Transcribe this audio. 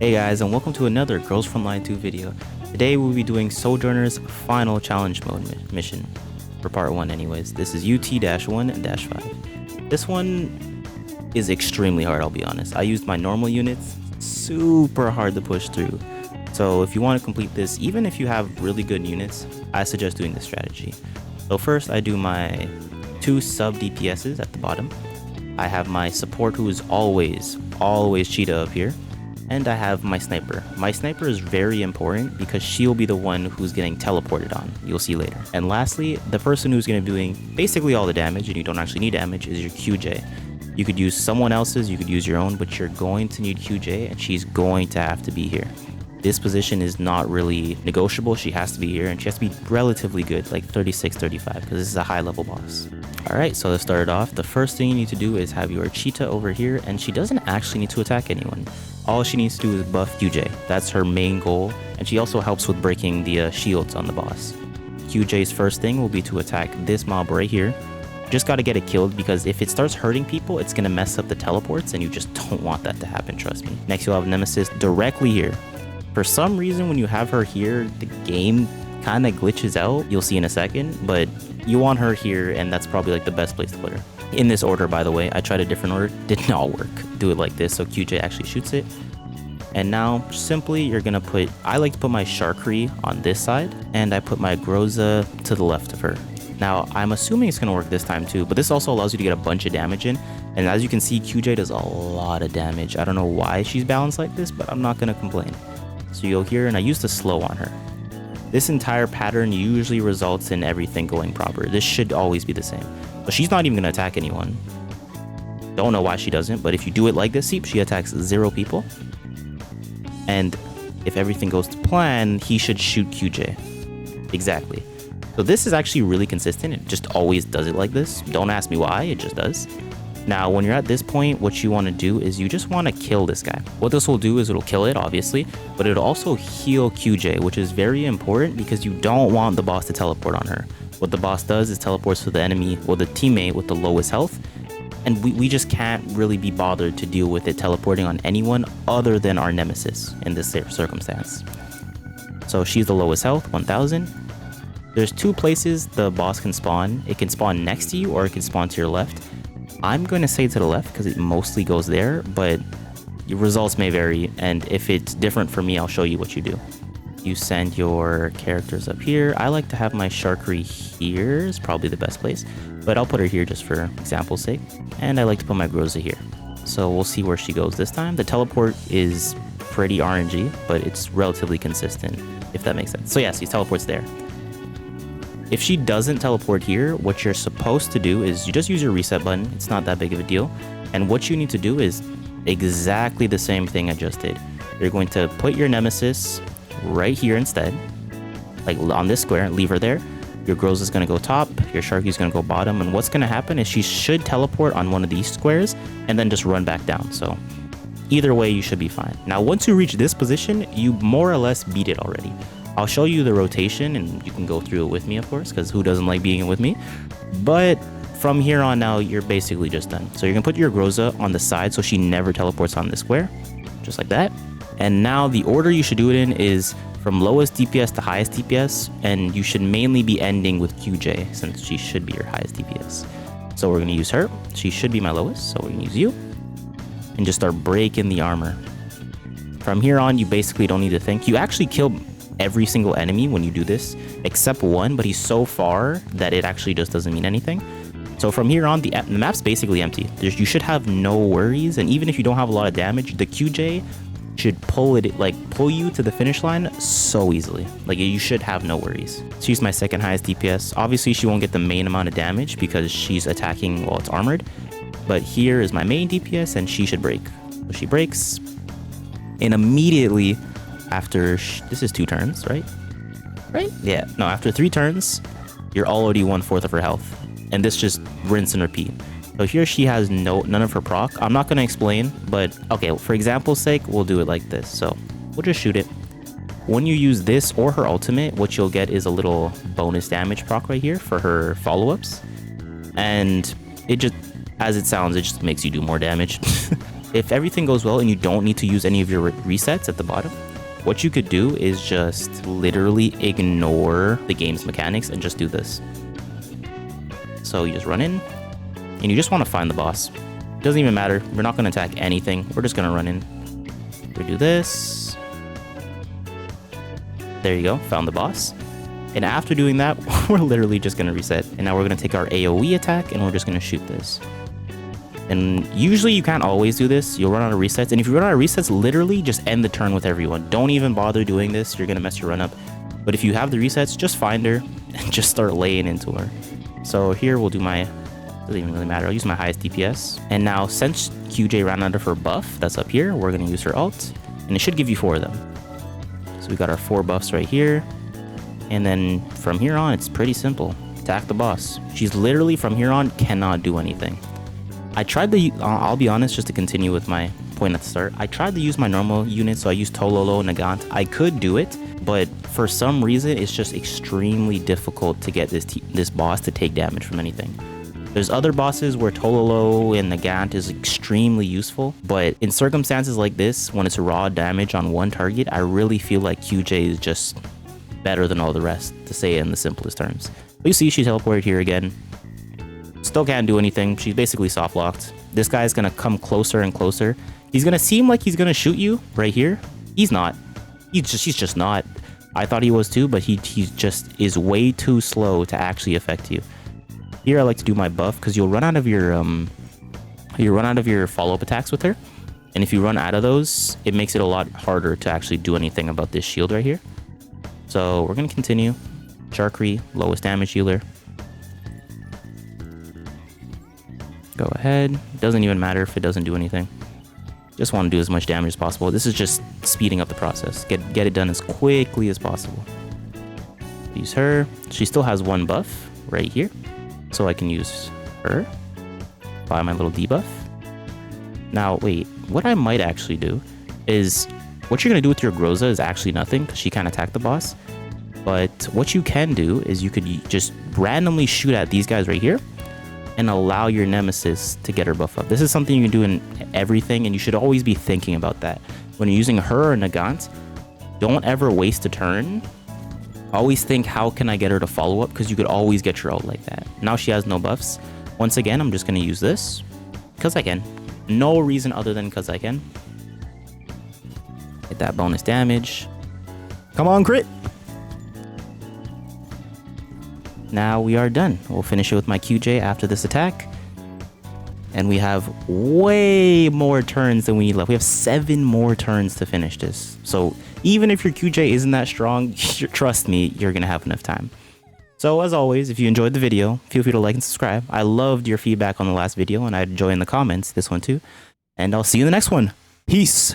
Hey guys, and welcome to another Girls Frontline 2 video. Today we'll be doing Sojourner's final challenge mode mission. For part 1 anyways. This is UT-1-5. This one is extremely hard, I'll be honest. I used my normal units, super hard to push through. So if you want to complete this, even if you have really good units, I suggest doing this strategy. So first I do my 2 sub DPSs at the bottom. I have my support who is always cheetah up here. And I have my sniper. My sniper is very important because she'll be the one who's getting teleported on. You'll see later. And lastly, the person who's going to be doing basically all the damage, and you don't actually need damage, is your QJ. You could use someone else's, you could use your own, but you're going to need QJ, and she's going to have to be here. This position is not really negotiable. She has to be here, and she has to be relatively good, like 36, 35, because this is a high level boss. Alright, so to start it off, the first thing you need to do is have your cheetah over here, and she doesn't actually need to attack anyone. All she needs to do is buff QJ. That's her main goal, and she also helps with breaking the shields on the boss. QJ's first thing will be to attack this mob right here. Just got to get it killed, because if it starts hurting people, it's going to mess up the teleports, and you just don't want that to happen, trust me. Next, you'll have Nemesis directly here. For some reason, when you have her here, the game kind of glitches out. You'll see in a second, but you want her here, and that's probably like the best place to put her. In this order, by the way, I tried a different order, did not work. Do it like this, so QJ actually shoots it. And now, simply, you're gonna put, I like to put my Sharkery on this side, and I put my Groza to the left of her. Now, I'm assuming it's gonna work this time too, but this also allows you to get a bunch of damage in. And as you can see, QJ does a lot of damage. I don't know why she's balanced like this, but I'm not gonna complain. So you'll hear, and I used the slow on her. This entire pattern usually results in everything going proper. This should always be the same. But she's not even going to attack anyone. Don't know why she doesn't, but if you do it like this, see, she attacks 0 people. And if everything goes to plan, he should shoot QJ. Exactly. So this is actually really consistent. It just always does it like this. Don't ask me why, it just does. Now, when you're at this point, what you want to do is you just want to kill this guy. What this will do is it'll kill it, obviously, but it'll also heal QJ, which is very important because you don't want the boss to teleport on her. What the boss does is teleports to the enemy, well, the teammate with the lowest health, and we just can't really be bothered to deal with it teleporting on anyone other than our nemesis in this circumstance. So she's the lowest health, 1000. There's 2 places the boss can spawn. It can spawn next to you or it can spawn to your left. I'm going to say to the left because it mostly goes there, but your results may vary, and if it's different for me, I'll show you what you do. You send your characters up here. I like to have my Sharkery here, is probably the best place, but I'll put her here just for example's sake, and I like to put my Groza here. So we'll see where she goes this time. The teleport is pretty RNG, but it's relatively consistent, if that makes sense. So yes, he teleports there. If she doesn't teleport here, what you're supposed to do is you just use your reset button. It's not that big of a deal. And what you need to do is exactly the same thing I just did. You're going to put your nemesis right here instead, like on this square, leave her there. Your Groza is going to go top, your Sharky is going to go bottom, and what's going to happen is she should teleport on one of these squares and then just run back down. So either way, you should be fine. Now, once you reach this position, you more or less beat it already. I'll show you the rotation, and you can go through it with me, of course, because who doesn't like being with me? But from here on now, you're basically just done. So you're going to put your Groza on the side so she never teleports on this square, just like that. And now the order you should do it in is from lowest DPS to highest DPS, and you should mainly be ending with QJ, since she should be your highest DPS. So we're going to use her. She should be my lowest, so we're going to use you. And just start breaking the armor. From here on, you basically don't need to think. You actually kill every single enemy when you do this, except one, but he's so far that it actually just doesn't mean anything. So from here on, the map's basically empty. You should have no worries, and even if you don't have a lot of damage, the QJ should pull you to the finish line so easily. Like, you should have no worries. She's my second highest DPS. Obviously, she won't get the main amount of damage because she's attacking while it's armored, but here is my main DPS, and she should break. So she breaks, and immediately after, this is 2 turns, right? Right? Yeah, no, after 3 turns, you're already 1/4 of her health. And this just rinse and repeat. So here she has none of her proc. I'm not going to explain, but okay, for example's sake, we'll do it like this. So we'll just shoot it. When you use this or her ultimate, what you'll get is a little bonus damage proc right here for her follow-ups. And it just, as it sounds, it just makes you do more damage. if everything goes well and you don't need to use any of your resets at the bottom, what you could do is just literally ignore the game's mechanics and just do this. So you just run in, and you just want to find the boss. It doesn't even matter. We're not going to attack anything. We're just going to run in. We do this. There you go. Found the boss. And after doing that, we're literally just going to reset. And now we're going to take our AoE attack, and we're just going to shoot this. And usually you can't always do this. You'll run out of resets. And if you run out of resets, literally just end the turn with everyone. Don't even bother doing this. You're going to mess your run up. But if you have the resets, just find her and just start laying into her. So here we'll do my... Doesn't even really matter. I'll use my highest DPS. And now since QJ ran out of her buff, that's up here, we're going to use her ult. And it should give you 4 of them. So we got our 4 buffs right here. And then from here on, it's pretty simple. Attack the boss. She's literally, from here on, cannot do anything. I tried to, I'll be honest, just to continue with my point at the start, I tried to use my normal unit, so I used Tololo and Nagant. I could do it, but for some reason, it's just extremely difficult to get this boss to take damage from anything. There's other bosses where Tololo and Nagant is extremely useful, but in circumstances like this, when it's raw damage on one target, I really feel like QJ is just better than all the rest, to say it in the simplest terms. But you see, she teleported here again. Still can't do anything. She's basically soft locked. This guy's gonna come closer and closer. He's gonna seem like he's gonna shoot you right here. He's not. He's just not. I thought he was too, but he just is way too slow to actually affect you. Here I like to do my buff because you'll run out of your follow-up attacks with her. And if you run out of those, it makes it a lot harder to actually do anything about this shield right here. So we're gonna continue. Charkery, lowest damage healer. Go ahead. Doesn't even matter if it doesn't do anything. Just want to do as much damage as possible. This is just speeding up the process. Get it done as quickly as possible. Use her. She still has 1 buff right here. So I can use her. Buy my little debuff. Now, wait. What I might actually do is... What you're going to do with your Groza is actually nothing, because she can't attack the boss. But what you can do is you could just randomly shoot at these guys right here and allow your nemesis to get her buff up. This is something you can do in everything, and you should always be thinking about that. When you're using her or Nagant, don't ever waste a turn. Always think, how can I get her to follow up? Because you could always get your ult like that. Now she has no buffs. Once again, I'm just going to use this because I can. No reason other than because I can. Get that bonus damage. Come on, crit! Now we are done. We'll finish it with my QJ after this attack. And we have way more turns than we need left. We have 7 more turns to finish this. So even if your QJ isn't that strong, trust me, you're going to have enough time. So as always, if you enjoyed the video, feel free to like and subscribe. I loved your feedback on the last video, and I'd enjoy in the comments this one too. And I'll see you in the next one. Peace!